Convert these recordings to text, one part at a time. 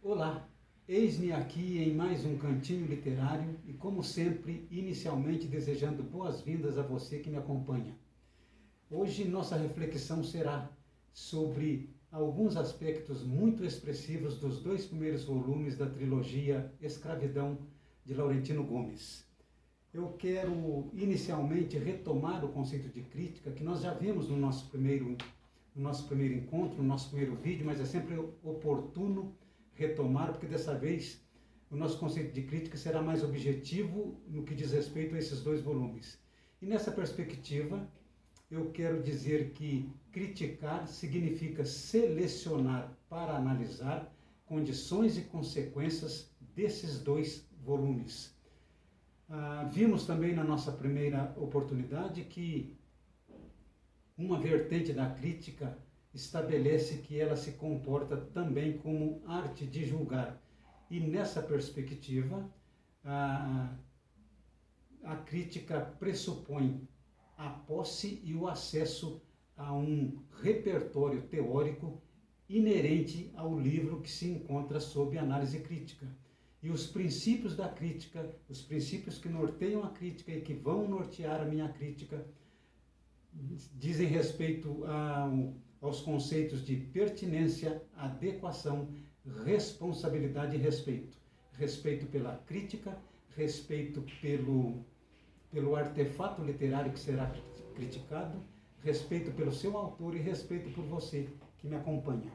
Olá, eis-me aqui em mais um cantinho literário e, como sempre, inicialmente desejando boas-vindas a você que me acompanha. Hoje nossa reflexão será sobre alguns aspectos muito expressivos dos dois primeiros volumes da trilogia Escravidão, de Laurentino Gomes. Eu quero inicialmente retomar o conceito de crítica que nós já vimos no nosso primeiro encontro, no nosso primeiro vídeo, mas é sempre oportuno retomar, porque dessa vez o nosso conceito de crítica será mais objetivo no que diz respeito a esses dois volumes. E nessa perspectiva, eu quero dizer que criticar significa selecionar para analisar condições e consequências desses dois volumes. Vimos também na nossa primeira oportunidade que uma vertente da crítica estabelece que ela se comporta também como arte de julgar. E nessa perspectiva, a crítica pressupõe a posse e o acesso a um repertório teórico inerente ao livro que se encontra sob análise crítica. E os princípios da crítica, os princípios que norteiam a crítica e que vão nortear a minha crítica, dizem respeito aos conceitos de pertinência, adequação, responsabilidade e respeito. Respeito pela crítica, respeito pelo artefato literário que será criticado, respeito pelo seu autor e respeito por você que me acompanha.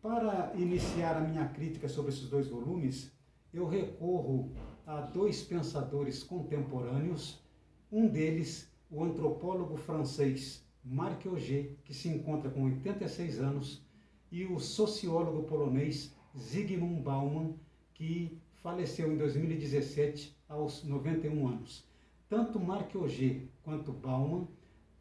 Para iniciar a minha crítica sobre esses dois volumes, eu recorro a dois pensadores contemporâneos, um deles, o antropólogo francês Marc Augé, que se encontra com 86 anos, e o sociólogo polonês Zygmunt Bauman, que faleceu em 2017 aos 91 anos. Tanto Marc Augé quanto Bauman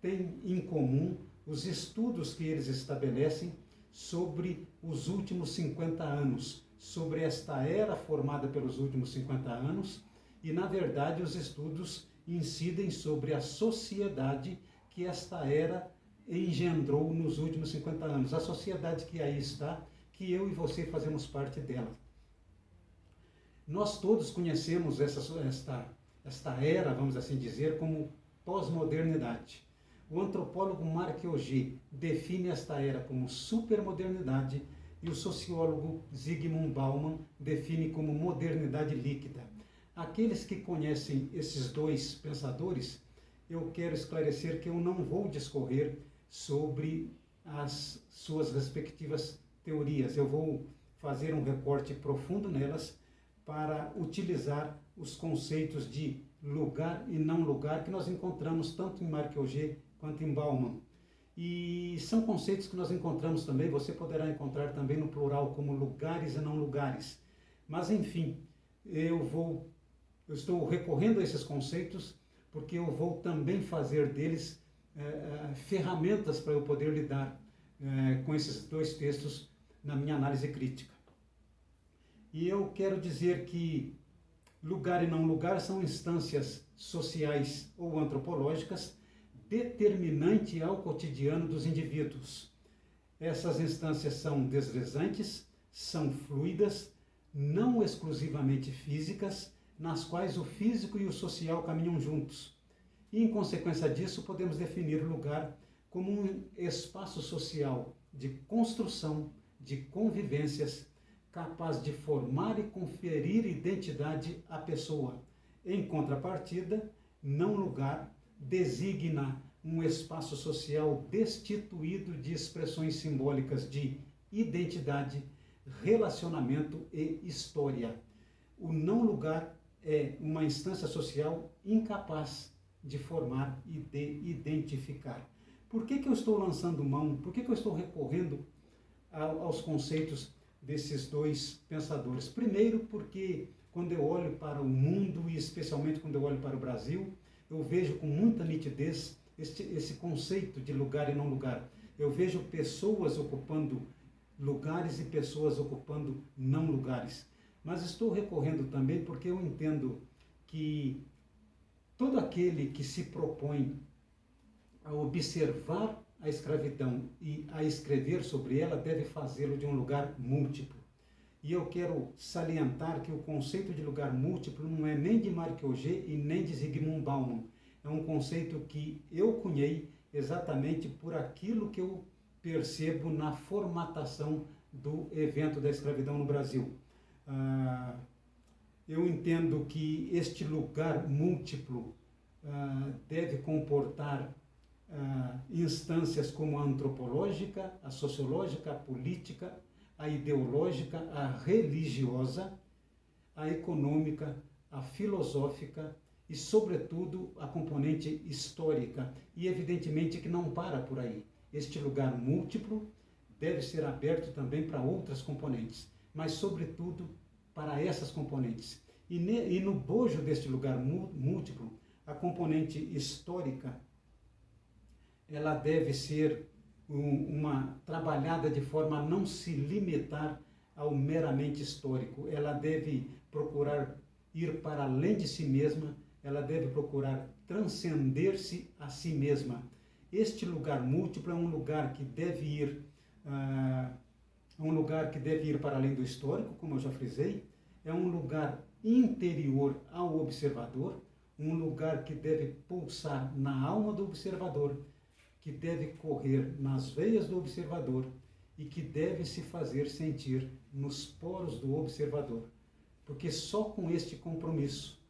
têm em comum os estudos que eles estabelecem sobre os últimos 50 anos, sobre esta era formada pelos últimos 50 anos, e, na verdade, os estudos incidem sobre a sociedade que esta era engendrou nos últimos 50 anos, a sociedade que aí está, que eu e você fazemos parte dela. Nós todos conhecemos esta era, vamos assim dizer, como pós-modernidade. O antropólogo Marc Augé define esta era como supermodernidade e o sociólogo Zygmunt Bauman define como modernidade líquida. Aqueles que conhecem esses dois pensadores, eu quero esclarecer que eu não vou discorrer sobre as suas respectivas teorias. Eu vou fazer um recorte profundo nelas para utilizar os conceitos de lugar e não lugar que nós encontramos tanto em Marc Augé quanto em Bauman. E são conceitos que nós encontramos também, você poderá encontrar também no plural como lugares e não lugares. Mas, enfim, eu estou recorrendo a esses conceitos porque eu vou também fazer deles ferramentas para eu poder lidar com esses dois textos na minha análise crítica. E eu quero dizer que lugar e não lugar são instâncias sociais ou antropológicas determinante ao cotidiano dos indivíduos. Essas instâncias são deslizantes, são fluidas, não exclusivamente físicas, nas quais o físico e o social caminham juntos. E, em consequência disso, podemos definir o lugar como um espaço social de construção, de convivências, capaz de formar e conferir identidade à pessoa. Em contrapartida, não lugar designa um espaço social destituído de expressões simbólicas de identidade, relacionamento e história. O não lugar é uma instância social incapaz de formar e de identificar. Por que eu estou lançando mão? Por que eu estou recorrendo aos conceitos desses dois pensadores? Primeiro, porque quando eu olho para o mundo, e especialmente quando eu olho para o Brasil, eu vejo com muita nitidez esse conceito de lugar e não lugar. Eu vejo pessoas ocupando lugares e pessoas ocupando não lugares. Mas estou recorrendo também porque eu entendo que todo aquele que se propõe a observar a escravidão e a escrever sobre ela deve fazê-lo de um lugar múltiplo. E eu quero salientar que o conceito de lugar múltiplo não é nem de Marc Augé e nem de Zygmunt Bauman. É um conceito que eu cunhei exatamente por aquilo que eu percebo na formatação do evento da escravidão no Brasil. Eu entendo que este lugar múltiplo deve comportar instâncias como a antropológica, a sociológica, a política, a ideológica, a religiosa, a econômica, a filosófica e, sobretudo, a componente histórica. E, evidentemente, que não para por aí. Este lugar múltiplo deve ser aberto também para outras componentes, mas, sobretudo, para essas componentes. E no bojo deste lugar múltiplo, a componente histórica, ela deve ser trabalhada de forma a não se limitar ao meramente histórico. Ela deve procurar ir para além de si mesma, ela deve procurar transcender-se a si mesma. Este lugar múltiplo é um lugar que deve ir para além do histórico, como eu já frisei, é um lugar interior ao observador, um lugar que deve pulsar na alma do observador, que deve correr nas veias do observador e que deve se fazer sentir nos poros do observador. Porque só com este compromisso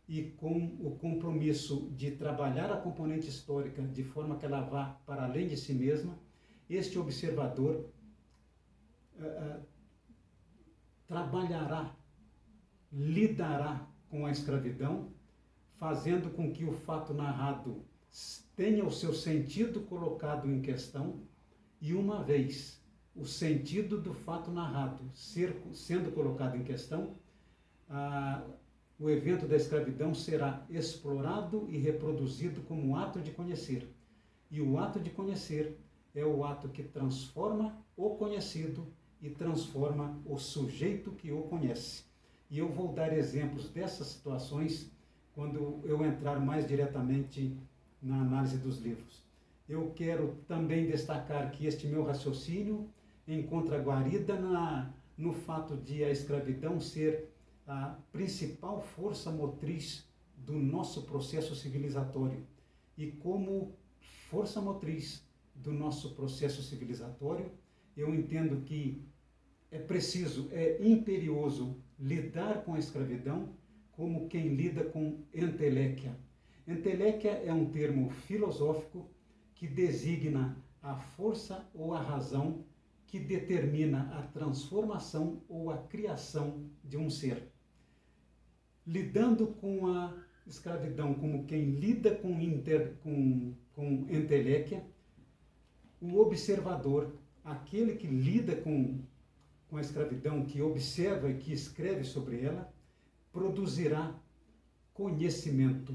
e com o compromisso de trabalhar a componente histórica de forma que ela vá para além de si mesma, este observador trabalhará, lidará com a escravidão, fazendo com que o fato narrado tenha o seu sentido colocado em questão, e uma vez o sentido do fato narrado sendo colocado em questão, o evento da escravidão será explorado e reproduzido como um ato de conhecer. E o ato de conhecer é o ato que transforma o conhecido e transforma o sujeito que o conhece. E eu vou dar exemplos dessas situações quando eu entrar mais diretamente na análise dos livros. Eu quero também destacar que este meu raciocínio encontra guarida no fato de a escravidão ser a principal força motriz do nosso processo civilizatório. E como força motriz do nosso processo civilizatório, eu entendo que é preciso, é imperioso lidar com a escravidão como quem lida com entelequia. Entelequia é um termo filosófico que designa a força ou a razão que determina a transformação ou a criação de um ser. Lidando com a escravidão como quem lida com entelequia, o observador, aquele que lida com a escravidão, que observa e que escreve sobre ela, produzirá conhecimento,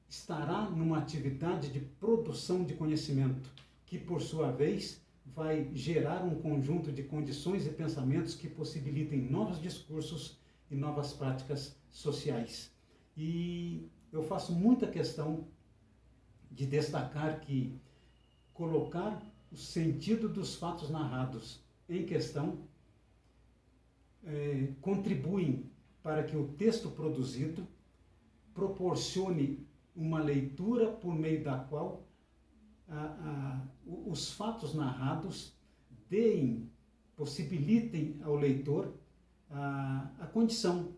estará numa atividade de produção de conhecimento, que por sua vez vai gerar um conjunto de condições e pensamentos que possibilitem novos discursos e novas práticas sociais. E eu faço muita questão de destacar que colocar o sentido dos fatos narrados em questão contribuem para que o texto produzido proporcione uma leitura por meio da qual os fatos narrados possibilitem ao leitor a condição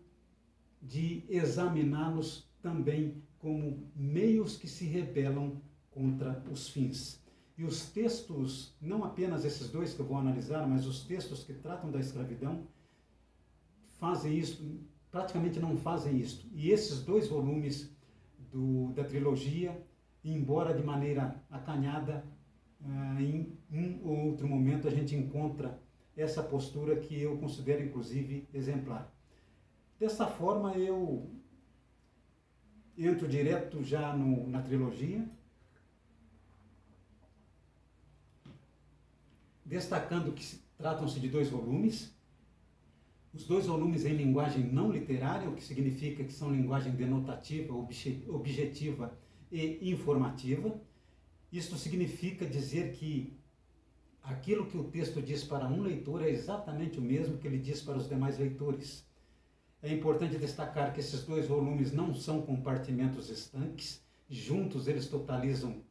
de examiná-los também como meios que se rebelam contra os fins. E os textos, não apenas esses dois que eu vou analisar, mas os textos que tratam da escravidão, fazem isso, praticamente não fazem isso. E esses dois volumes da trilogia, embora de maneira acanhada, em um ou outro momento a gente encontra essa postura que eu considero inclusive exemplar. Dessa forma eu entro direto já na trilogia, destacando que tratam-se de dois volumes. Os dois volumes em linguagem não literária, o que significa que são linguagem denotativa, objetiva e informativa. Isto significa dizer que aquilo que o texto diz para um leitor é exatamente o mesmo que ele diz para os demais leitores. É importante destacar que esses 2 volumes não são compartimentos estanques, juntos eles totalizam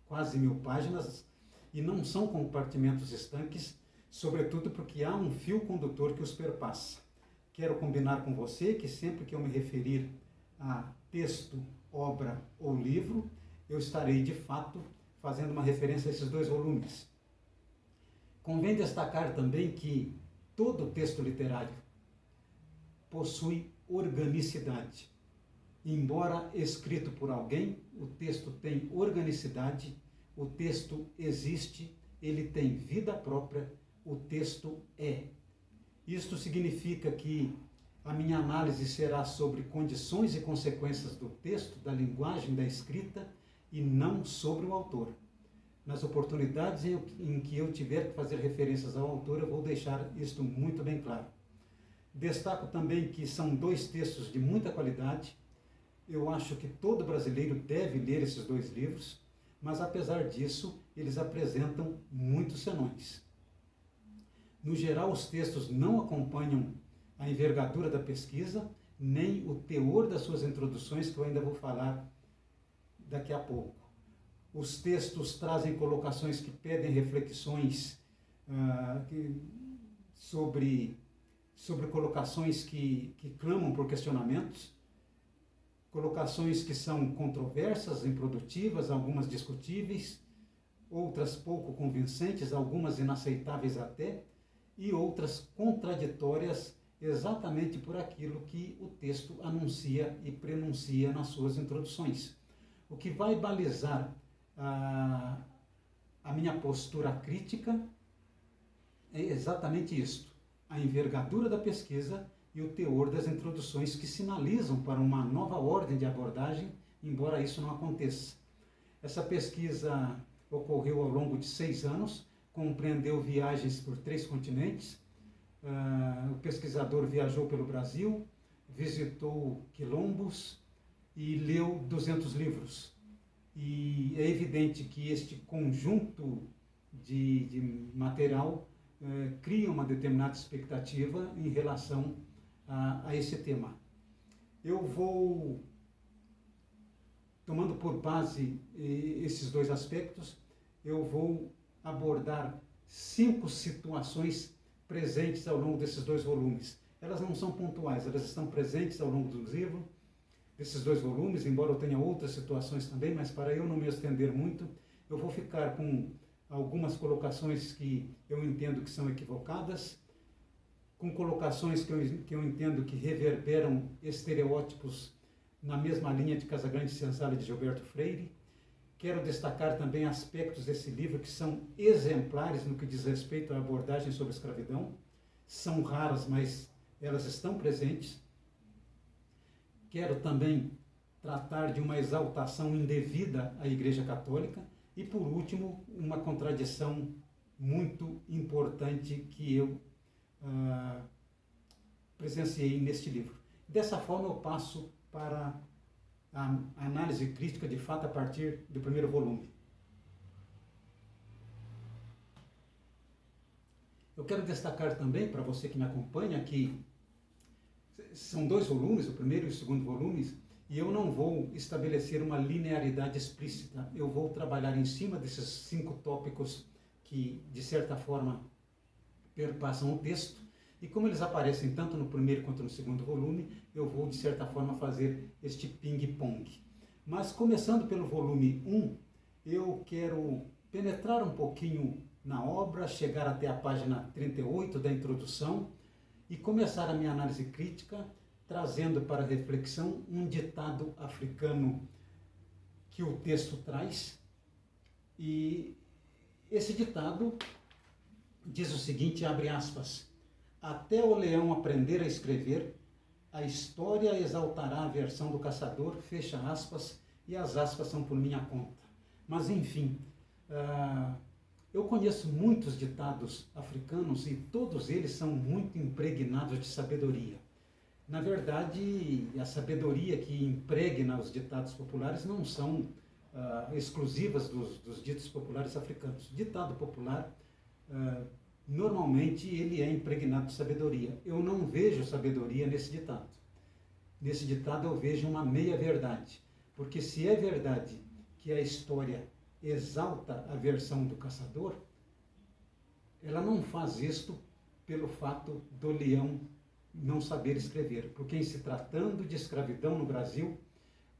quase 1000 páginas, e não são compartimentos estanques, sobretudo porque há um fio condutor que os perpassa. Quero combinar com você que sempre que eu me referir a texto, obra ou livro, eu estarei de fato fazendo uma referência a esses 2 volumes. Convém destacar também que todo texto literário possui organicidade. Embora escrito por alguém, o texto tem organicidade, o texto existe, ele tem vida própria, o texto é. Isto significa que a minha análise será sobre condições e consequências do texto, da linguagem da escrita, e não sobre o autor. Nas oportunidades em que eu tiver que fazer referências ao autor, eu vou deixar isto muito bem claro. Destaco também que são 2 textos de muita qualidade. Eu acho que todo brasileiro deve ler esses 2 livros, mas apesar disso, eles apresentam muitos senões. No geral, os textos não acompanham a envergadura da pesquisa, nem o teor das suas introduções, que eu ainda vou falar daqui a pouco. Os textos trazem colocações que pedem reflexões sobre colocações que clamam por questionamentos, colocações que são controversas, improdutivas, algumas discutíveis, outras pouco convincentes, algumas inaceitáveis até, e outras contraditórias exatamente por aquilo que o texto anuncia e prenuncia nas suas introduções. O que vai balizar a minha postura crítica é exatamente isto: a envergadura da pesquisa e o teor das introduções que sinalizam para uma nova ordem de abordagem, embora isso não aconteça. Essa pesquisa ocorreu ao longo de 6 anos, compreendeu viagens por 3 continentes. O pesquisador viajou pelo Brasil, visitou quilombos e leu 200 livros. E é evidente que este conjunto de material cria uma determinada expectativa em relação a esse tema. Eu vou, tomando por base esses 2 aspectos, eu vou abordar 5 situações presentes ao longo desses 2 volumes. Elas não são pontuais, elas estão presentes ao longo do livro, desses 2 volumes, embora eu tenha outras situações também, mas para eu não me estender muito, eu vou ficar com algumas colocações que eu entendo que são equivocadas, com colocações que eu entendo que reverberam estereótipos na mesma linha de Casagrande Senzala e de Gilberto Freire. Quero destacar também aspectos desse livro que são exemplares no que diz respeito à abordagem sobre a escravidão. São raras, mas elas estão presentes. Quero também tratar de uma exaltação indevida à Igreja Católica. E, por último, uma contradição muito importante que eu presenciei neste livro. Dessa forma, eu passo para a análise crítica de fato a partir do primeiro volume. Eu quero destacar também, para você que me acompanha, que são 2 volumes, o primeiro e o segundo volumes, e eu não vou estabelecer uma linearidade explícita. Eu vou trabalhar em cima desses 5 tópicos que, de certa forma, perpassam o texto. E como eles aparecem tanto no primeiro quanto no segundo volume, eu vou, de certa forma, fazer este ping-pong. Mas, começando pelo volume 1, eu quero penetrar um pouquinho na obra, chegar até a página 38 da introdução e começar a minha análise crítica, trazendo para reflexão um ditado africano que o texto traz. E esse ditado diz o seguinte, abre aspas: até o leão aprender a escrever, a história exaltará a versão do caçador, fecha aspas, e as aspas são por minha conta. Mas, enfim, eu conheço muitos ditados africanos e todos eles são muito impregnados de sabedoria. Na verdade, a sabedoria que impregna os ditados populares não são exclusivas dos ditos populares africanos. Ditado popular normalmente ele é impregnado de sabedoria. Eu não vejo sabedoria nesse ditado. Nesse ditado eu vejo uma meia-verdade. Porque se é verdade que a história exalta a versão do caçador, ela não faz isto pelo fato do leão não saber escrever. Porque em se tratando de escravidão no Brasil,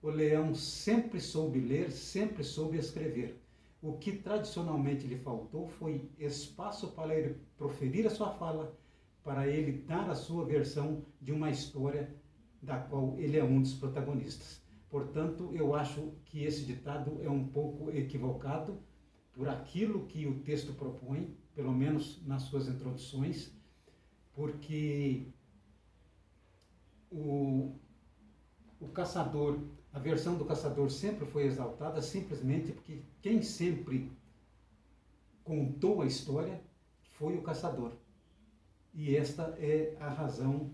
o leão sempre soube ler, sempre soube escrever. O que tradicionalmente lhe faltou foi espaço para ele proferir a sua fala, para ele dar a sua versão de uma história da qual ele é um dos protagonistas. Portanto, eu acho que esse ditado é um pouco equivocado por aquilo que o texto propõe, pelo menos nas suas introduções, porque o caçador, a versão do caçador sempre foi exaltada simplesmente porque quem sempre contou a história foi o caçador. E esta é a razão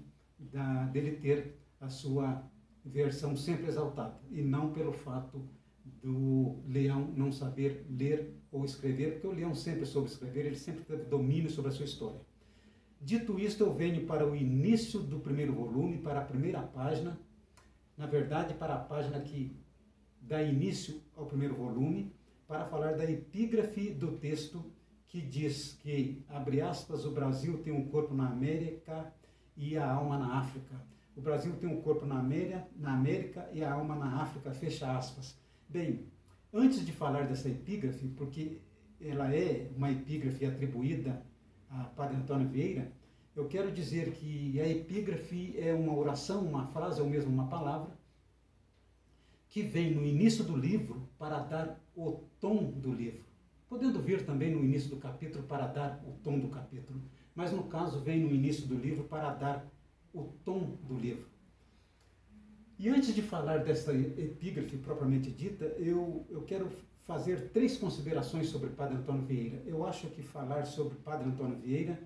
dele ter a sua versão sempre exaltada, e não pelo fato do leão não saber ler ou escrever, porque o leão sempre soube escrever, ele sempre teve domínio sobre a sua história. Dito isto, eu venho para o início do primeiro volume, para a primeira página, na verdade, para a página que dá início ao primeiro volume, para falar da epígrafe do texto que diz que, abre aspas, o Brasil tem um corpo na América e a alma na África. O Brasil tem um corpo na América e a alma na África, fecha aspas. Bem, antes de falar dessa epígrafe, porque ela é uma epígrafe atribuída a Padre Antônio Vieira, eu quero dizer que a epígrafe é uma oração, uma frase ou mesmo uma palavra, que vem no início do livro para dar o tom do livro. Podendo vir também no início do capítulo para dar o tom do capítulo, mas no caso vem no início do livro para dar o tom do livro. E antes de falar dessa epígrafe propriamente dita, eu quero fazer 3 considerações sobre Padre Antônio Vieira. Eu acho que falar sobre Padre Antônio Vieira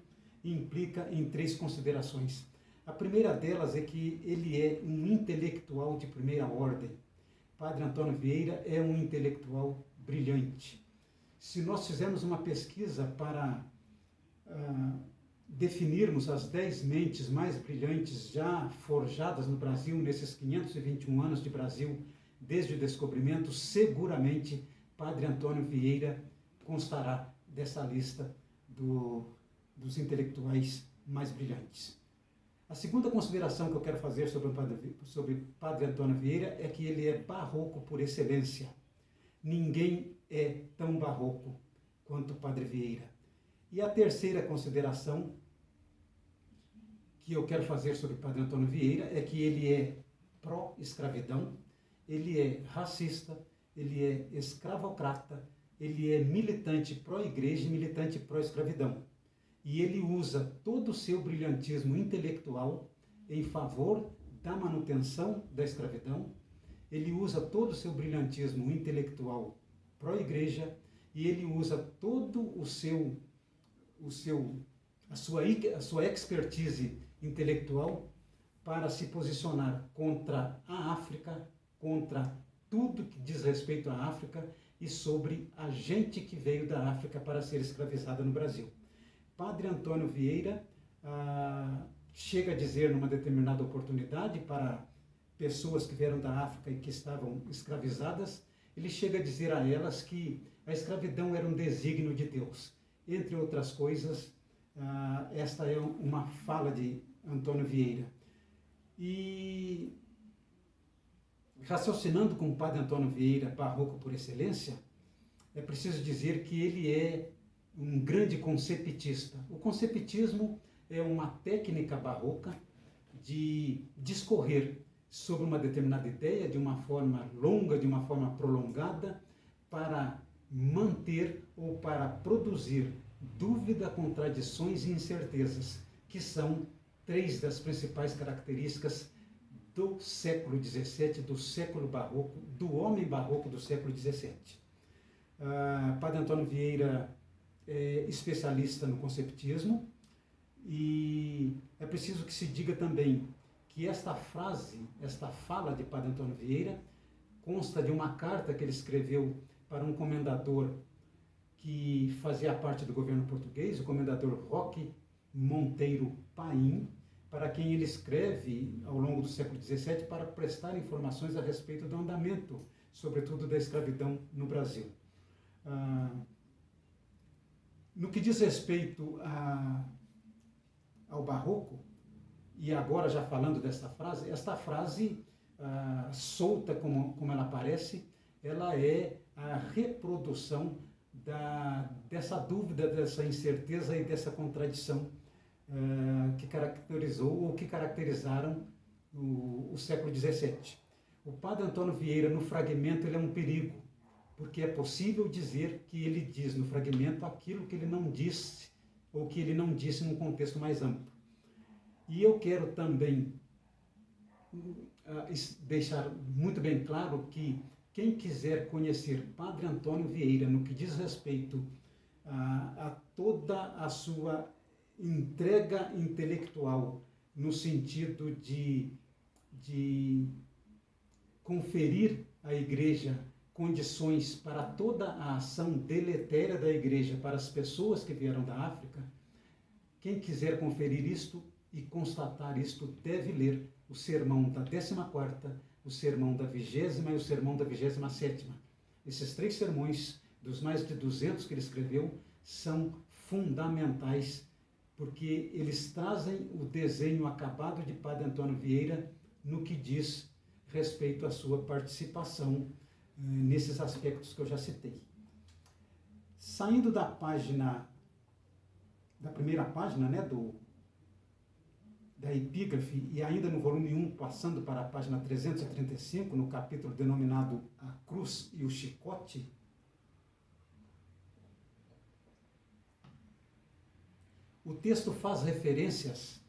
implica em 3 considerações. A primeira delas é que ele é um intelectual de primeira ordem. Padre Antônio Vieira é um intelectual brilhante. Se nós fizermos uma pesquisa para definirmos as 10 mentes mais brilhantes já forjadas no Brasil, nesses 521 anos de Brasil, desde o descobrimento, seguramente Padre Antônio Vieira constará dessa lista dos intelectuais mais brilhantes. A segunda consideração que eu quero fazer sobre Padre Antônio Vieira é que ele é barroco por excelência. Ninguém é tão barroco quanto Padre Vieira. E a terceira consideração que eu quero fazer sobre Padre Antônio Vieira é que ele é pró-escravidão, ele é racista, ele é escravocrata, ele é militante pró-igreja e militante pró-escravidão. E ele usa todo o seu brilhantismo intelectual em favor da manutenção da escravidão, ele usa todo o seu brilhantismo intelectual pró-igreja e ele usa todo a sua expertise intelectual para se posicionar contra a África, contra tudo que diz respeito à África e sobre a gente que veio da África para ser escravizada no Brasil. Padre Antônio Vieira chega a dizer numa determinada oportunidade para pessoas que vieram da África e que estavam escravizadas, ele chega a dizer a elas que a escravidão era um desígnio de Deus. Entre outras coisas, esta é uma fala de Antônio Vieira. E raciocinando com o Padre Antônio Vieira, barroco por excelência, é preciso dizer que ele é um grande conceptista. O conceptismo é uma técnica barroca de discorrer sobre uma determinada ideia de uma forma longa, de uma forma prolongada, para manter ou para produzir dúvida, contradições e incertezas, que são 3 das principais características do século XVII, do século barroco, do homem barroco do século XVII. Padre Antônio Vieira é especialista no conceptismo e é preciso que se diga também que esta fala de Padre Antônio Vieira consta de uma carta que ele escreveu para um comendador que fazia parte do governo português, o comendador Roque Monteiro Paim, para quem ele escreve ao longo do século XVII para prestar informações a respeito do andamento, sobretudo da escravidão no Brasil. No que diz respeito ao Barroco, e agora já falando desta frase, esta frase, solta como ela aparece, ela é a reprodução dessa dúvida, dessa incerteza e dessa contradição que caracterizou ou que caracterizaram o século XVII. O padre Antônio Vieira, no fragmento, ele é um perigo, porque é possível dizer que ele diz no fragmento aquilo que ele não disse, ou que ele não disse num contexto mais amplo. E eu quero também deixar muito bem claro que quem quiser conhecer Padre Antônio Vieira no que diz respeito a toda a sua entrega intelectual, no sentido de conferir à Igreja condições para toda a ação deletéria da Igreja para as pessoas que vieram da África, quem quiser conferir isto e constatar isto deve ler o sermão da 14ª, o sermão da 20ª e o sermão da 27ª. Esses 3 sermões, dos mais de 200 que ele escreveu, são fundamentais, porque eles trazem o desenho acabado de Padre Antônio Vieira no que diz respeito à sua participação nesses aspectos que eu já citei. Saindo da primeira página, né, da epígrafe, e ainda no volume 1, passando para a página 335, no capítulo denominado A Cruz e o Chicote, o texto faz referências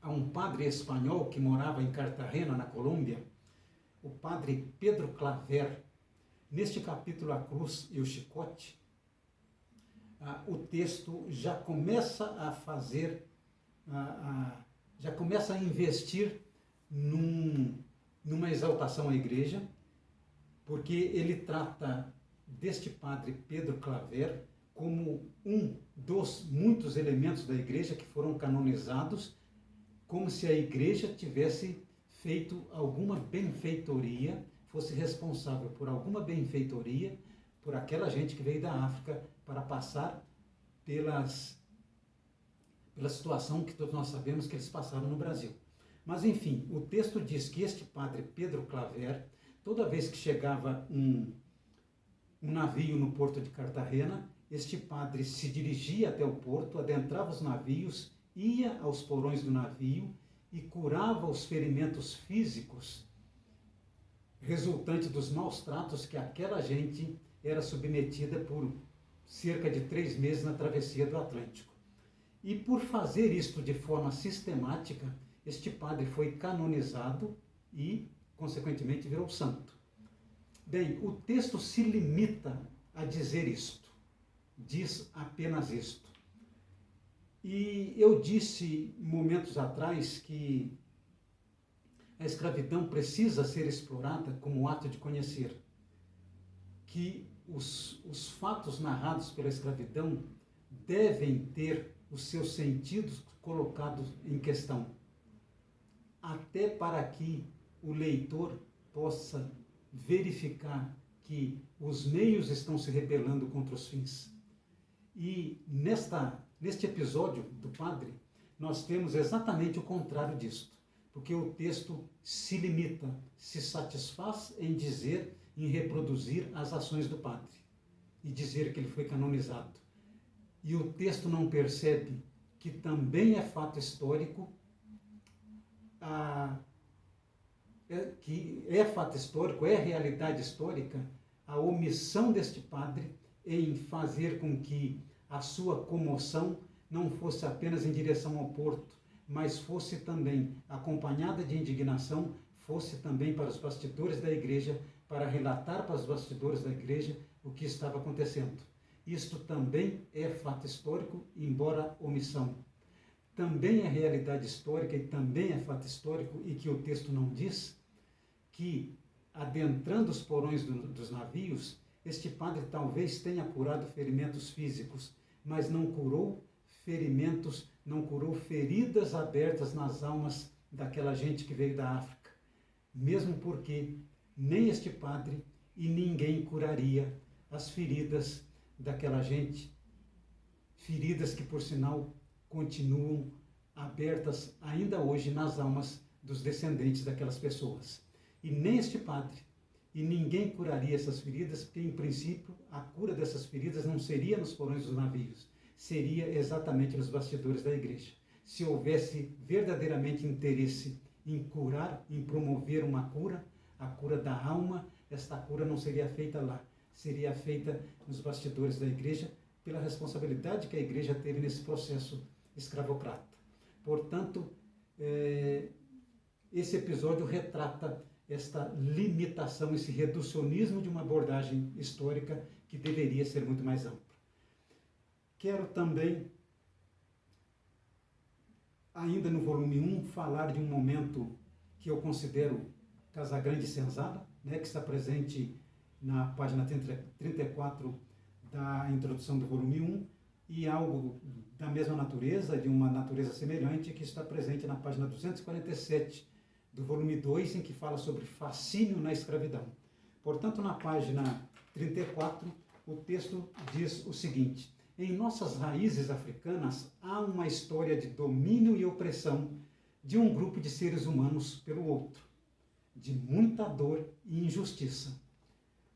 a um padre espanhol que morava em Cartagena, na Colômbia, o padre Pedro Claver. Neste capítulo, A Cruz e o Chicote, o texto já começa a fazer, já começa a investir numa exaltação à Igreja, porque ele trata deste padre Pedro Claver como um dos muitos elementos da Igreja que foram canonizados, como se a Igreja tivesse feito alguma benfeitoria, fosse responsável por alguma benfeitoria por aquela gente que veio da África para passar pela situação que todos nós sabemos que eles passaram no Brasil. Mas, enfim, o texto diz que este padre Pedro Claver, toda vez que chegava um navio no porto de Cartagena, este padre se dirigia até o porto, adentrava os navios, ia aos porões do navio e curava os ferimentos físicos resultante dos maus tratos que aquela gente era submetida por cerca de 3 meses na travessia do Atlântico. E por fazer isto de forma sistemática, este padre foi canonizado e, consequentemente, virou santo. Bem, o texto se limita a dizer isto, diz apenas isto. E eu disse momentos atrás que a escravidão precisa ser explorada como ato de conhecer, que os fatos narrados pela escravidão devem ter os seus sentidos colocados em questão, até para que o leitor possa verificar que os meios estão se rebelando contra os fins. E neste episódio do padre, nós temos exatamente o contrário disto, porque o texto se limita, se satisfaz em dizer, em reproduzir as ações do padre e dizer que ele foi canonizado. E o texto não percebe que também é fato histórico, que é fato histórico, é realidade histórica, a omissão deste padre em fazer com que a sua comoção não fosse apenas em direção ao porto, mas fosse também acompanhada de indignação, fosse também para os bastidores da igreja, para relatar para os bastidores da igreja o que estava acontecendo. Isto também é fato histórico, embora omissão. Também é realidade histórica e também é fato histórico, e que o texto não diz, que adentrando os porões dos navios, Este padre talvez tenha curado ferimentos físicos, mas não curou ferimentos, não curou feridas abertas nas almas daquela gente que veio da África. Mesmo porque nem este padre e ninguém curaria as feridas daquela gente, feridas que, por sinal, continuam abertas ainda hoje nas almas dos descendentes daquelas pessoas. E nem este padre e ninguém curaria essas feridas, porque, em princípio, a cura dessas feridas não seria nos porões dos navios, seria exatamente nos bastidores da igreja. Se houvesse verdadeiramente interesse em curar, em promover uma cura, a cura da alma, esta cura não seria feita lá, seria feita nos bastidores da igreja, pela responsabilidade que a igreja teve nesse processo escravocrata. Portanto, esse episódio retrata esta limitação, esse reducionismo de uma abordagem histórica que deveria ser muito mais ampla. Quero também, ainda no volume 1, falar de um momento que eu considero Casagrande Senzala, que está presente na página 34 da introdução do volume 1, e algo da mesma natureza, de uma natureza semelhante, que está presente na página 247 do volume 2, em que fala sobre fascínio na escravidão. Portanto, na página 34, o texto diz o seguinte: em nossas raízes africanas há uma história de domínio e opressão de um grupo de seres humanos pelo outro, de muita dor e injustiça.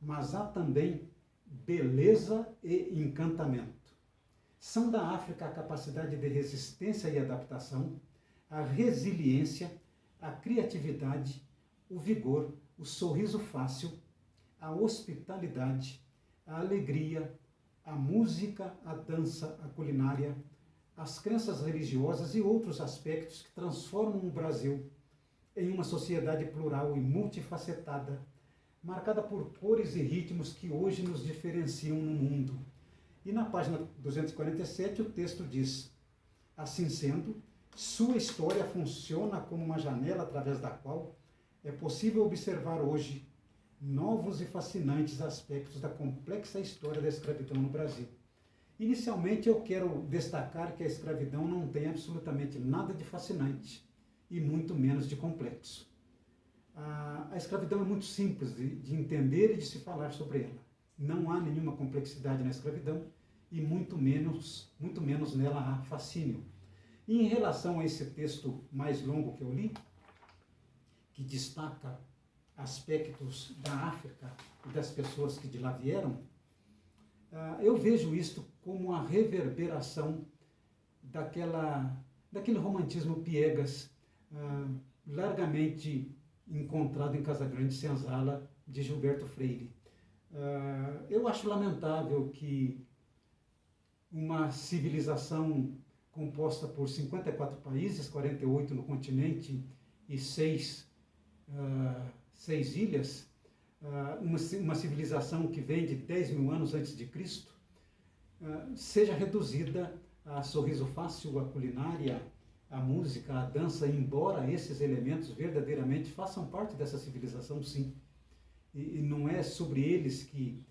Mas há também beleza e encantamento. São da África a capacidade de resistência e adaptação, a resiliência, a criatividade, o vigor, o sorriso fácil, a hospitalidade, a alegria, a música, a dança, a culinária, as crenças religiosas e outros aspectos que transformam o Brasil em uma sociedade plural e multifacetada, marcada por cores e ritmos que hoje nos diferenciam no mundo. E na página 247 o texto diz: assim sendo, sua história funciona como uma janela através da qual é possível observar hoje novos e fascinantes aspectos da complexa história da escravidão no Brasil. Inicialmente, eu quero destacar que a escravidão não tem absolutamente nada de fascinante e muito menos de complexo. A escravidão é muito simples de entender e de se falar sobre ela. Não há nenhuma complexidade na escravidão e muito menos nela há fascínio. E em relação a esse texto mais longo que eu li, que destaca aspectos da África e das pessoas que de lá vieram, eu vejo isto como a reverberação daquele romantismo piegas, largamente encontrado em Casagrande Senzala, de Gilberto Freire. Eu acho lamentável que uma civilização composta por 54 países, 48 no continente e 6 ilhas, uma civilização que vem de 10 mil anos antes de Cristo, seja reduzida a sorriso fácil, a culinária, a música, a dança, embora esses elementos verdadeiramente façam parte dessa civilização, sim. E não é sobre eles que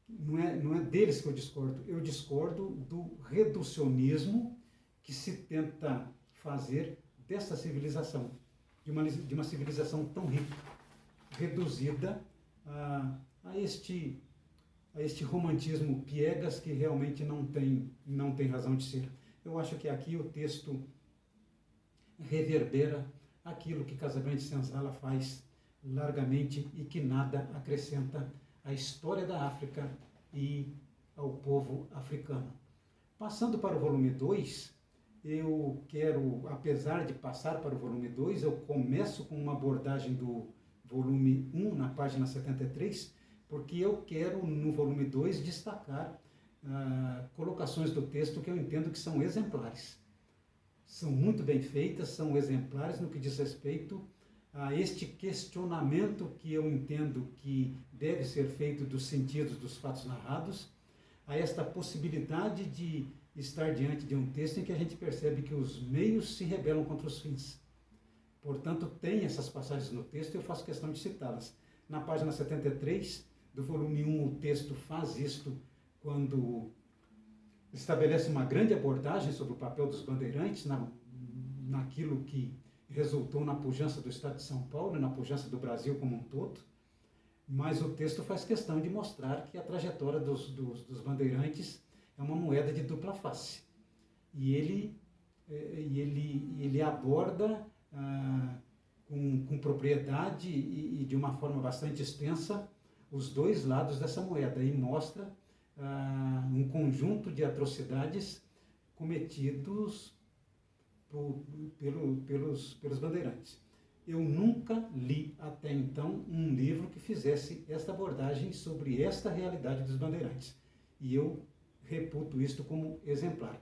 não é deles que eu discordo do reducionismo que se tenta fazer dessa civilização, de uma civilização tão rica, reduzida a este romantismo piegas que realmente não tem razão de ser. Eu acho que aqui o texto reverbera aquilo que Casagrande Senzala faz largamente e que nada acrescenta à história da África e ao povo africano. Passando para o volume 2, eu quero, apesar de passar para o volume 2, eu começo com uma abordagem do volume 1, na página 73, porque eu quero, no volume 2, destacar colocações do texto que eu entendo que são exemplares. São muito bem feitas, são exemplares no que diz respeito a este questionamento que eu entendo que deve ser feito dos sentidos dos fatos narrados, a esta possibilidade de estar diante de um texto em que a gente percebe que os meios se rebelam contra os fins. Portanto, tem essas passagens no texto e eu faço questão de citá-las. Na página 73 do volume 1, o texto faz isto quando estabelece uma grande abordagem sobre o papel dos bandeirantes naquilo que resultou na pujança do Estado de São Paulo e na pujança do Brasil como um todo. Mas o texto faz questão de mostrar que a trajetória dos bandeirantes é uma moeda de dupla face. E ele aborda com propriedade e de uma forma bastante extensa os dois lados dessa moeda e mostra um conjunto de atrocidades cometidos pelos bandeirantes. Eu nunca li até então um livro que fizesse esta abordagem sobre esta realidade dos bandeirantes. E eu reputo isto como exemplar.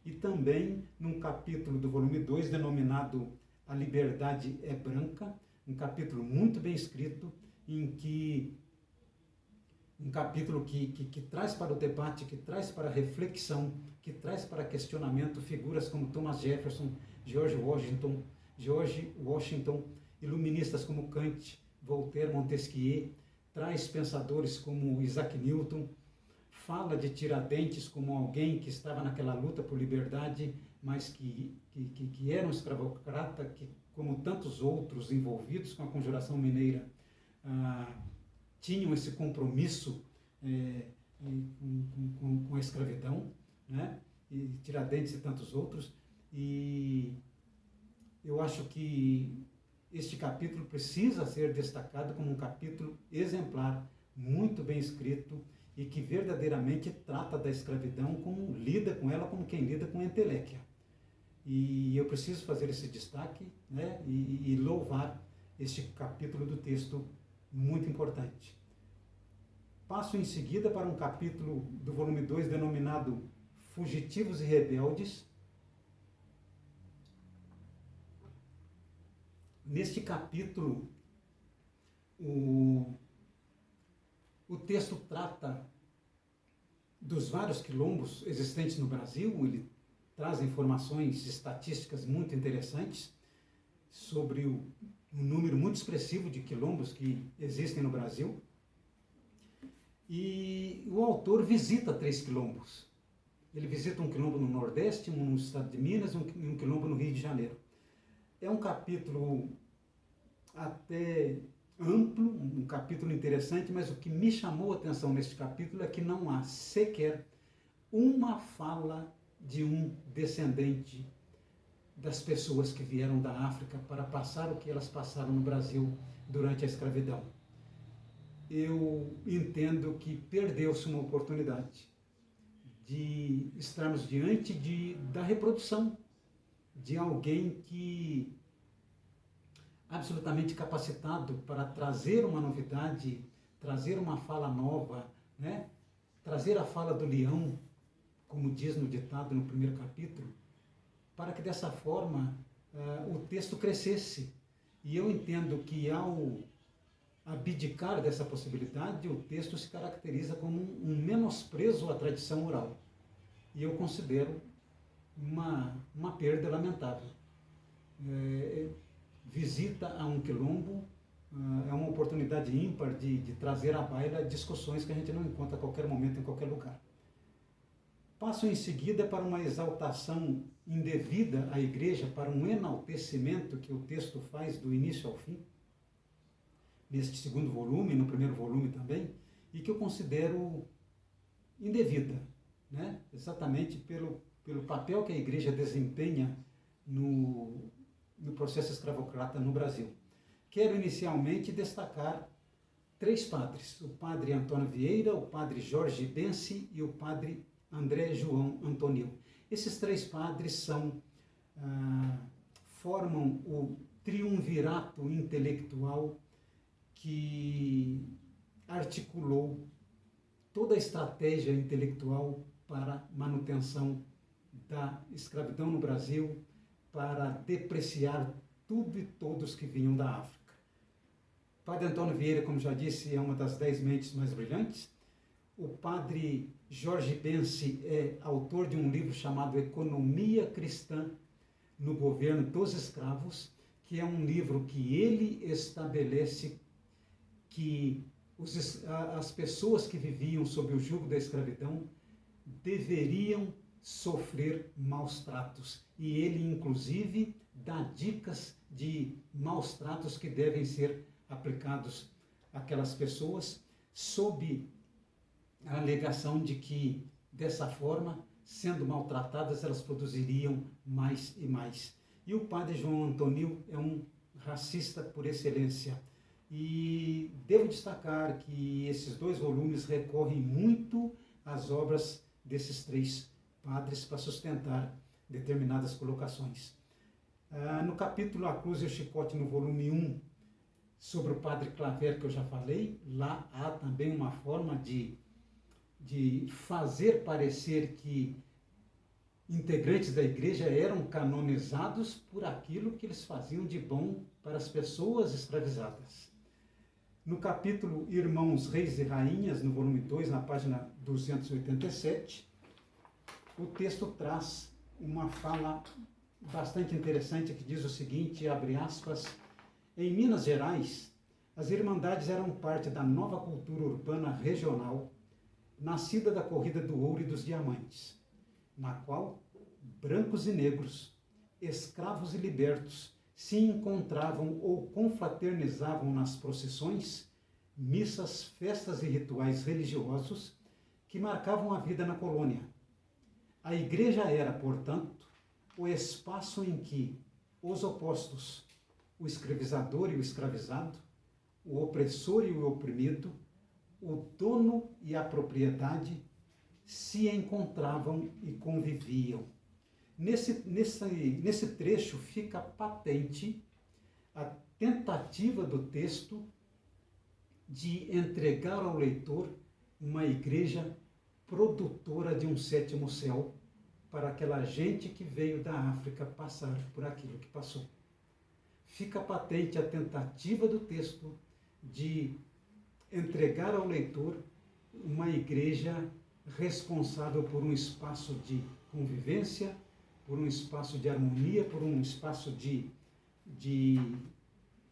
E também num capítulo do volume 2, denominado A Liberdade é Branca, um capítulo muito bem escrito, um capítulo que traz para o debate, que traz para a reflexão, que traz para questionamento figuras como Thomas Jefferson, George Washington, iluministas como Kant, Voltaire, Montesquieu, traz pensadores como Isaac Newton, fala de Tiradentes como alguém que estava naquela luta por liberdade, mas que era um escravocrata, que, como tantos outros envolvidos com a Conjuração Mineira, tinham esse compromisso com a escravidão, né? E Tiradentes e tantos outros. E eu acho que este capítulo precisa ser destacado como um capítulo exemplar, muito bem escrito, e que verdadeiramente trata da escravidão, como lida com ela como quem lida com a entelequia. E eu preciso fazer esse destaque, né, e louvar este capítulo do texto muito importante. Passo em seguida para um capítulo do volume 2 denominado Fugitivos e Rebeldes. Neste capítulo, o texto trata dos vários quilombos existentes no Brasil. Ele traz informações estatísticas muito interessantes sobre um número muito expressivo de quilombos que existem no Brasil. E o autor visita 3 quilombos. Ele visita um quilombo no Nordeste, um no estado de Minas e um quilombo no Rio de Janeiro. É um capítulo até amplo, um capítulo interessante, mas o que me chamou a atenção neste capítulo é que não há sequer uma fala de um descendente das pessoas que vieram da África para passar o que elas passaram no Brasil durante a escravidão. Eu entendo que perdeu-se uma oportunidade de estarmos diante da reprodução de alguém que absolutamente capacitado para trazer uma novidade, trazer uma fala nova, né? Trazer a fala do leão, como diz no ditado no primeiro capítulo, para que dessa forma o texto crescesse. E eu entendo que ao abdicar dessa possibilidade, o texto se caracteriza como um menosprezo à tradição oral. E eu considero uma perda lamentável. Visita a um quilombo é uma oportunidade ímpar de trazer à baila discussões que a gente não encontra a qualquer momento, em qualquer lugar. Passo em seguida para uma exaltação indevida à igreja, para um enaltecimento que o texto faz do início ao fim, neste segundo volume, no primeiro volume também, e que eu considero indevida, né? Exatamente pelo papel que a igreja desempenha no processo escravocrata no Brasil. Quero inicialmente destacar 3 padres, o padre Antônio Vieira, o padre Jorge Benci e o padre André João Antonil. Esses 3 padres formam o triunvirato intelectual que articulou toda a estratégia intelectual para a manutenção da escravidão no Brasil, para depreciar tudo e todos que vinham da África. Padre Antônio Vieira, como já disse, é uma das 10 mentes mais brilhantes. O padre Jorge Benci é autor de um livro chamado Economia Cristã no Governo dos Escravos, que é um livro que ele estabelece que as pessoas que viviam sob o jugo da escravidão deveriam sofrer maus tratos. E ele, inclusive, dá dicas de maus tratos que devem ser aplicados àquelas pessoas, sob a alegação de que, dessa forma, sendo maltratadas, elas produziriam mais e mais. E o padre João Antônio é um racista por excelência. E devo destacar que esses 2 volumes recorrem muito às obras desses 3 padres para sustentar determinadas colocações. No capítulo A Cruz e o Chicote, no volume 1, sobre o padre Claver, que eu já falei, lá há também uma forma de fazer parecer que integrantes da igreja eram canonizados por aquilo que eles faziam de bom para as pessoas escravizadas. No capítulo Irmãos, Reis e Rainhas, no volume 2, na página 287, o texto traz uma fala bastante interessante que diz o seguinte, abre aspas, em Minas Gerais, as Irmandades eram parte da nova cultura urbana regional, nascida da corrida do ouro e dos diamantes, na qual brancos e negros, escravos e libertos, se encontravam ou confraternizavam nas procissões, missas, festas e rituais religiosos que marcavam a vida na colônia. A igreja era, portanto, o espaço em que os opostos, o escravizador e o escravizado, o opressor e o oprimido, o dono e a propriedade se encontravam e conviviam. Nesse trecho fica patente a tentativa do texto de entregar ao leitor uma igreja produtora de um 7º céu para aquela gente que veio da África passar por aquilo que passou. Fica patente a tentativa do texto de entregar ao leitor uma igreja responsável por um espaço de convivência, por um espaço de harmonia, por um espaço de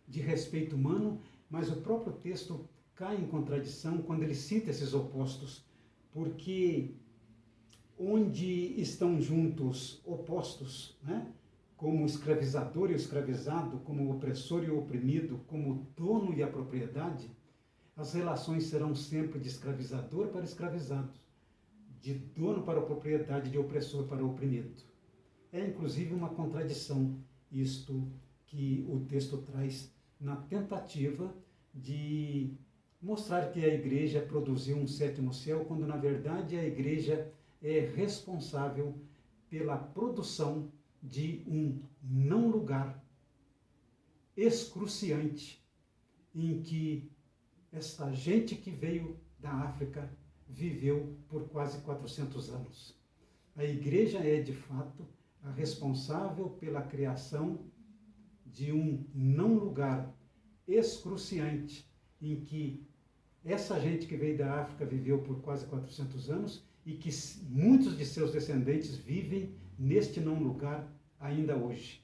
respeito humano, mas o próprio texto cai em contradição quando ele cita esses opostos, porque onde estão juntos opostos, né? Como o escravizador e o escravizado, como o opressor e o oprimido, como o dono e a propriedade, as relações serão sempre de escravizador para escravizado, de dono para a propriedade, de opressor para o oprimido. É inclusive uma contradição isto que o texto traz na tentativa de mostrar que a igreja produziu um 7º céu, quando na verdade a igreja é responsável pela produção de um não lugar excruciante em que esta gente que veio da África viveu por quase 400 anos. A igreja é, de fato, a responsável pela criação de um não lugar excruciante em que essa gente que veio da África viveu por quase 400 anos e que muitos de seus descendentes vivem neste não lugar ainda hoje.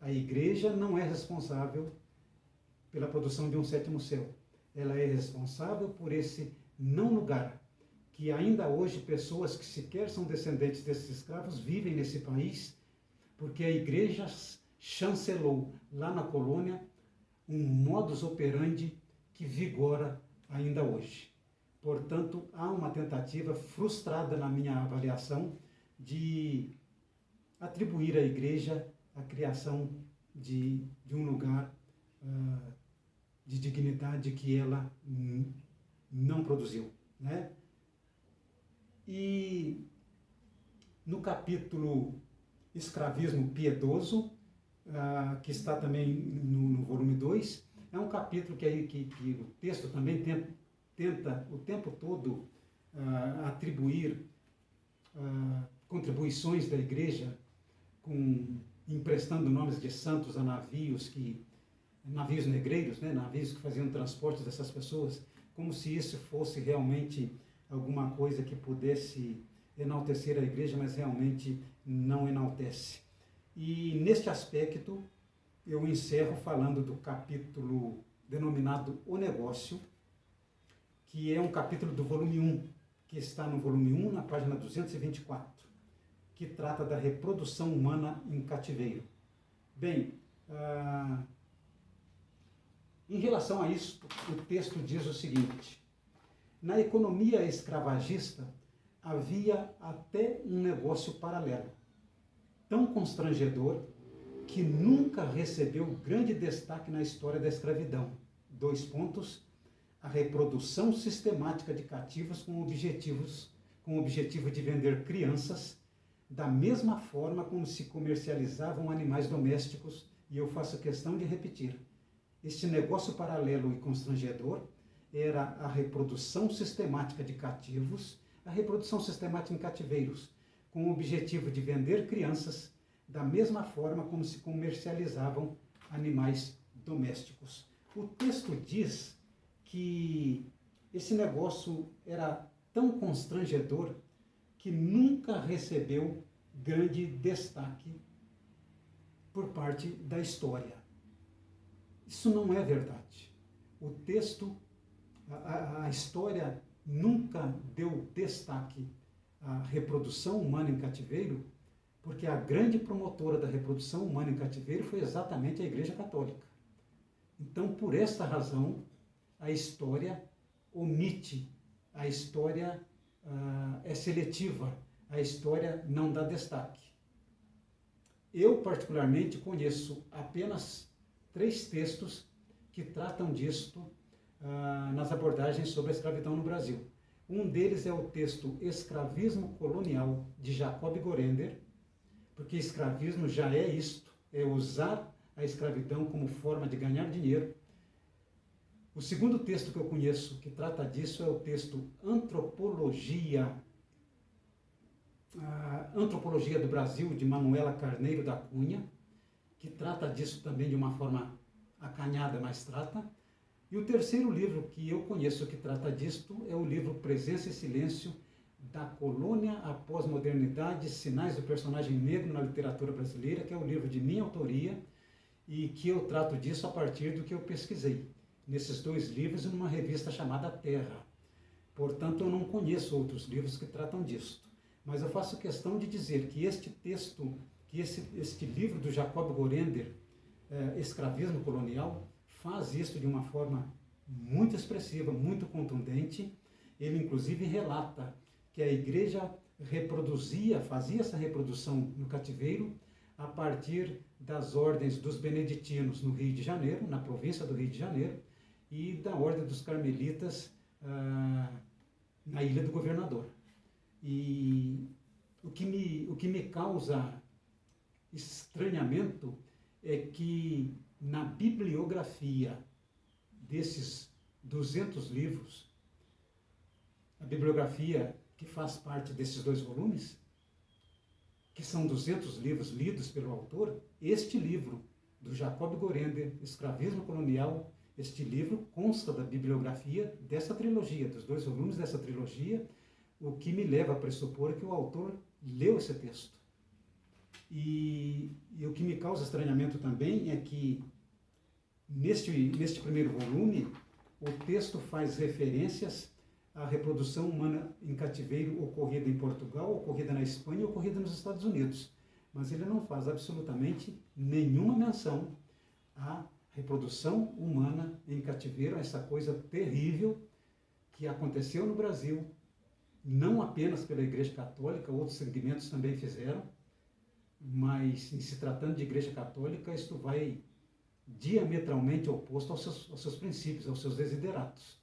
A igreja não é responsável pela produção de um 7º céu. Ela é responsável por esse não lugar, que ainda hoje pessoas que sequer são descendentes desses escravos vivem nesse país, porque a igreja chancelou lá na colônia um modus operandi que vigora ainda hoje. Portanto, há uma tentativa frustrada na minha avaliação de atribuir à igreja a criação de um lugar de dignidade que ela não produziu, né? E no capítulo Escravismo Piedoso, que está também no volume 2, é um capítulo que o texto também tenta o tempo todo atribuir contribuições da igreja, emprestando nomes de santos a navios negreiros, né, navios que faziam transporte dessas pessoas, como se isso fosse realmente alguma coisa que pudesse enaltecer a igreja, mas realmente não enaltece. E neste aspecto, eu encerro falando do capítulo denominado O Negócio, que é um capítulo do volume 1, que está no volume 1, na página 224, que trata da reprodução humana em cativeiro. Bem, em relação a isso, o texto diz o seguinte: na economia escravagista havia até um negócio paralelo, tão constrangedor que nunca recebeu grande destaque na história da escravidão. Dois pontos: a reprodução sistemática de cativos com o objetivo de vender crianças, da mesma forma como se comercializavam animais domésticos, e eu faço questão de repetir. Este negócio paralelo e constrangedor era a reprodução sistemática de cativos, a reprodução sistemática em cativeiros, com o objetivo de vender crianças, da mesma forma como se comercializavam animais domésticos. O texto diz que esse negócio era tão constrangedor que nunca recebeu grande destaque por parte da história. Isso não é verdade. O texto, a história nunca deu destaque à reprodução humana em cativeiro, porque a grande promotora da reprodução humana em cativeiro foi exatamente a Igreja Católica. Então, por esta razão, a história omite, a história é seletiva, a história não dá destaque. Eu, particularmente, conheço apenas 3 textos que tratam disto nas abordagens sobre a escravidão no Brasil. Um deles é o texto Escravismo Colonial, de Jacob Gorender, porque escravismo já é isto, é usar a escravidão como forma de ganhar dinheiro. O segundo texto que eu conheço que trata disso é o texto Antropologia do Brasil, de Manuela Carneiro da Cunha, que trata disso também de uma forma acanhada, mas trata. E o terceiro livro que eu conheço que trata disto é o livro Presença e Silêncio, da Colônia à Pós-Modernidade, Sinais do Personagem Negro na Literatura Brasileira, que é um livro de minha autoria e que eu trato disso a partir do que eu pesquisei nesses 2 livros e numa revista chamada Terra. Portanto, eu não conheço outros livros que tratam disso. Mas eu faço questão de dizer que este texto, que este livro do Jacob Gorender, Escravismo Colonial, faz isso de uma forma muito expressiva, muito contundente. Ele, inclusive, relata que a igreja fazia essa reprodução no cativeiro a partir das ordens dos beneditinos no Rio de Janeiro, na província do Rio de Janeiro, e da ordem dos carmelitas na Ilha do Governador. E o que me causa estranhamento é que na bibliografia desses 200 livros, a bibliografia que faz parte desses 2 volumes, que são 200 livros lidos pelo autor, este livro do Jacob Gorender, Escravismo Colonial, este livro consta da bibliografia dessa trilogia, dos 2 volumes dessa trilogia, o que me leva a pressupor que o autor leu esse texto. E o que me causa estranhamento também é que neste primeiro volume, o texto faz referências à reprodução humana em cativeiro ocorrida em Portugal, ocorrida na Espanha e ocorrida nos Estados Unidos. Mas ele não faz absolutamente nenhuma menção à reprodução humana em cativeiro, essa coisa terrível que aconteceu no Brasil, não apenas pela Igreja Católica, outros segmentos também fizeram, mas em se tratando de Igreja Católica, isto vai diametralmente oposto aos seus princípios, aos seus desideratos,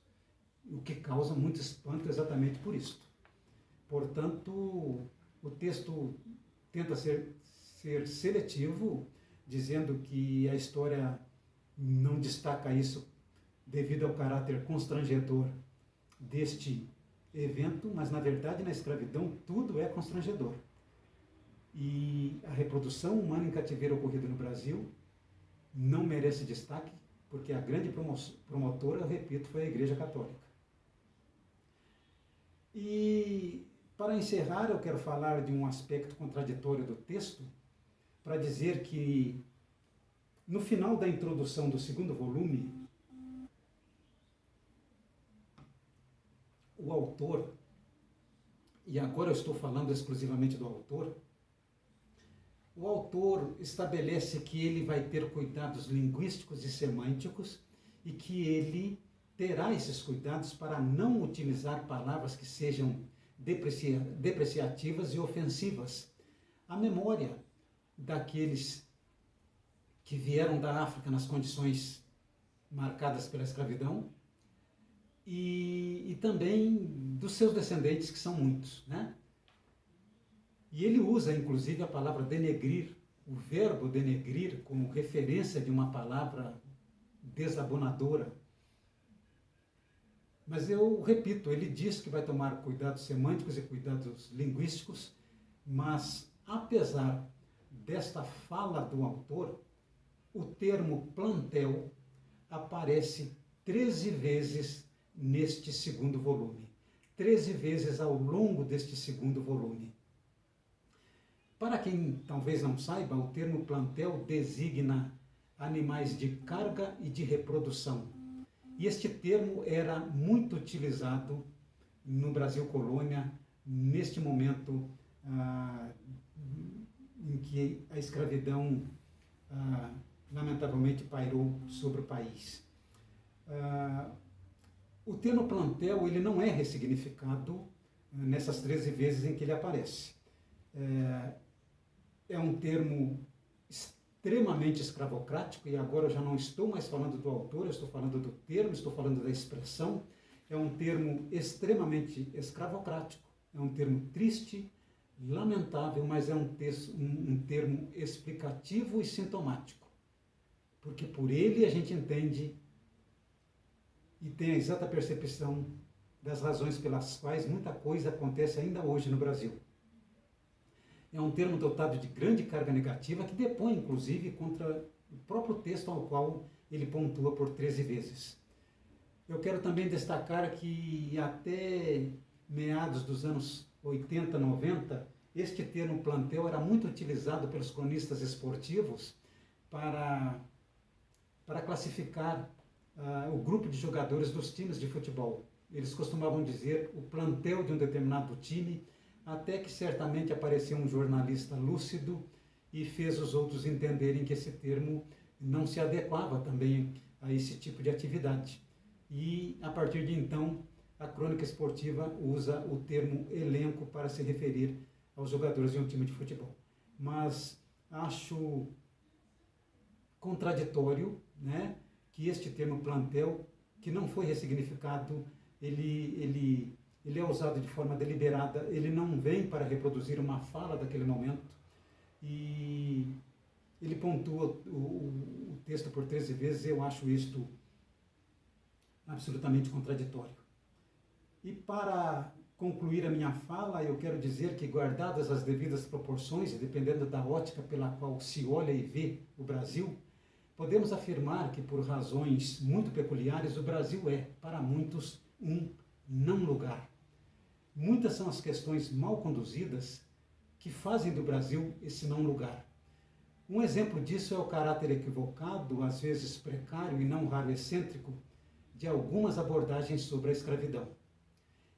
o que causa muito espanto exatamente por isso. Portanto, o texto tenta ser seletivo, dizendo que a história não destaca isso devido ao caráter constrangedor deste evento, mas na verdade na escravidão tudo é constrangedor. E a reprodução humana em cativeiro ocorrida no Brasil não merece destaque, porque a grande promotora, eu repito, foi a Igreja Católica. E para encerrar, eu quero falar de um aspecto contraditório do texto, para dizer que no final da introdução do 2º volume, o autor, e agora eu estou falando exclusivamente do autor, o autor estabelece que ele vai ter cuidados linguísticos e semânticos e que ele terá esses cuidados para não utilizar palavras que sejam depreciativas e ofensivas à memória daqueles que vieram da África nas condições marcadas pela escravidão e também dos seus descendentes, que são muitos, né? E ele usa, inclusive, a palavra denegrir, o verbo denegrir, como referência de uma palavra desabonadora. Mas eu repito, ele diz que vai tomar cuidados semânticos e cuidados linguísticos, mas apesar desta fala do autor, o termo plantel aparece 13 vezes neste segundo volume. 13 vezes ao longo deste segundo volume. Para quem talvez não saiba, o termo plantel designa animais de carga e de reprodução. E este termo era muito utilizado no Brasil colônia, neste momento em que a escravidão lamentavelmente pairou sobre o país. O termo plantel ele não é ressignificado nessas 13 vezes em que ele aparece. É um termo extremamente escravocrático, e agora eu já não estou mais falando do autor, eu estou falando do termo, estou falando da expressão. É um termo extremamente escravocrático, é um termo triste, lamentável, mas é um termo explicativo e sintomático, porque por ele a gente entende e tem a exata percepção das razões pelas quais muita coisa acontece ainda hoje no Brasil. É um termo dotado de grande carga negativa que depõe, inclusive, contra o próprio texto ao qual ele pontua por 13 vezes. Eu quero também destacar que até meados dos anos 80, 90, este termo plantel era muito utilizado pelos cronistas esportivos para classificar o grupo de jogadores dos times de futebol. Eles costumavam dizer o plantel de um determinado time, até que certamente apareceu um jornalista lúcido e fez os outros entenderem que esse termo não se adequava também a esse tipo de atividade. E, a partir de então, a crônica esportiva usa o termo elenco para se referir aos jogadores de um time de futebol. Mas acho contraditório, né, que este termo plantel, que não foi ressignificado, ele é usado de forma deliberada, ele não vem para reproduzir uma fala daquele momento, e ele pontua o texto por 13 vezes. Eu acho isto absolutamente contraditório. E para concluir a minha fala, eu quero dizer que, guardadas as devidas proporções, e dependendo da ótica pela qual se olha e vê o Brasil, podemos afirmar que, por razões muito peculiares, o Brasil é, para muitos, um não lugar. Muitas são as questões mal conduzidas que fazem do Brasil esse não lugar. Um exemplo disso é o caráter equivocado, às vezes precário e não raro excêntrico, de algumas abordagens sobre a escravidão.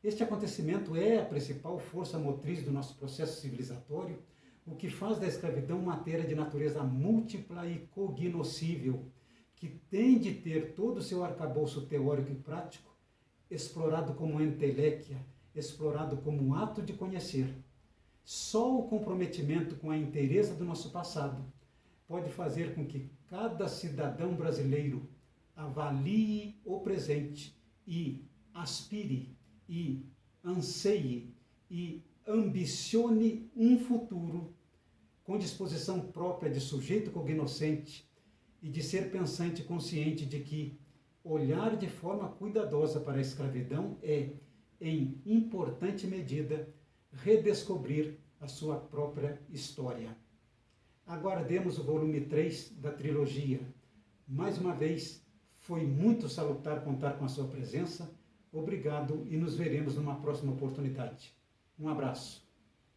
Este acontecimento é a principal força motriz do nosso processo civilizatório, o que faz da escravidão matéria de natureza múltipla e cognoscível, que tem de ter todo o seu arcabouço teórico e prático explorado como enteléquia, explorado como ato de conhecer. Só o comprometimento com a inteireza do nosso passado pode fazer com que cada cidadão brasileiro avalie o presente e aspire e anseie e ambicione um futuro com disposição própria de sujeito cognoscente e de ser pensante consciente de que olhar de forma cuidadosa para a escravidão é, em importante medida, redescobrir a sua própria história. Aguardemos o volume 3 da trilogia. Mais uma vez, foi muito salutar contar com a sua presença. Obrigado e nos veremos numa próxima oportunidade. Um abraço.